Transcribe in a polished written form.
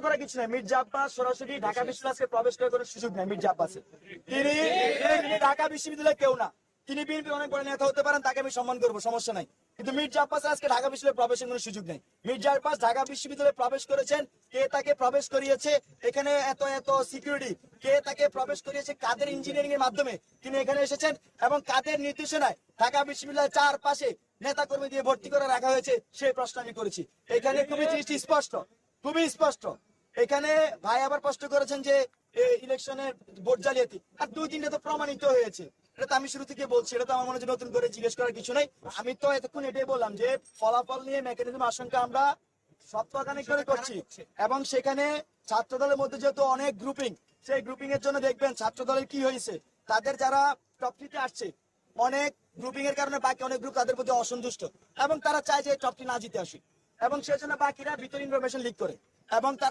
করার কিছু নাই। মির্জা আব্বাস সরাসরি ঢাকা বিশ্ববিদ্যালয়ে প্রবেশ করার কোনো সুযোগ নেই। মির্জা আব্বাসের তিনি ঢাকা বিশ্ববিদ্যালয়ে কেউ না। তিনি বিএনপি অনেক বড় নেতা হতে পারেন, তাকে আমি সম্মান করবো, সমস্যা নাই। কিন্তু মির্জা আব্বাস আজকে ঢাকা বিশ্ববিদ্যালয়ে প্রবেশের কোনো সুযোগ নেই। মির্জা আব্বাস ঢাকা বিশ্ববিদ্যালয়ে প্রবেশ করেছেন, কে তাকে প্রবেশ করিয়েছে, এখানে এত এত সিকিউরিটি, কে তাকে প্রবেশ করিয়েছে, কাদের ইঞ্জিনিয়ারিং এর মাধ্যমে তিনি এখানে এসেছেন এবং কাদের নির্দেশনায় ঢাকা বিশ্ববিদ্যালয়ের চারপাশে নেতা কর্মী দিয়ে ভর্তি করে রাখা হয়েছে, সেই প্রশ্ন আমি করেছি। এখানে খুবই জিনিসটি স্পষ্ট, খুবই স্পষ্ট। এখানে ভাই আবার প্রশ্ন করেছেন যে ইলেকশনের ভোট জালিয়াতি, আর 2-3টা তো প্রমাণিত হয়েছে। এটা তো আমি শুরু থেকে বলছি, এটা তো আমার মনে হচ্ছে নতুন করে জিজ্ঞেস করার কিছু নাই। আমি তো এতক্ষণ এটাই বললাম যে ফলাফল নিয়ে মেকানিজম আশঙ্কা আমরা সপ্তাহখানেক ধরে করছি, এবং সেখানে ছাত্র দলের মধ্যে যেহেতু অনেক গ্রুপিং, সেই গ্রুপিং এর জন্য দেখবেন ছাত্র দলের কি হয়েছে, তাদের যারা টপ 3-তে আসছে, অনেক গ্রুপিং এর কারণে বাকি অনেক গ্রুপ তাদের প্রতি অসন্তুষ্ট, এবং তারা চায় যে টপ 3 না জিতে আসুক, এবং সেজন্য বাকিরা ভিতর ইনফরমেশন লিক করে, এবং তারা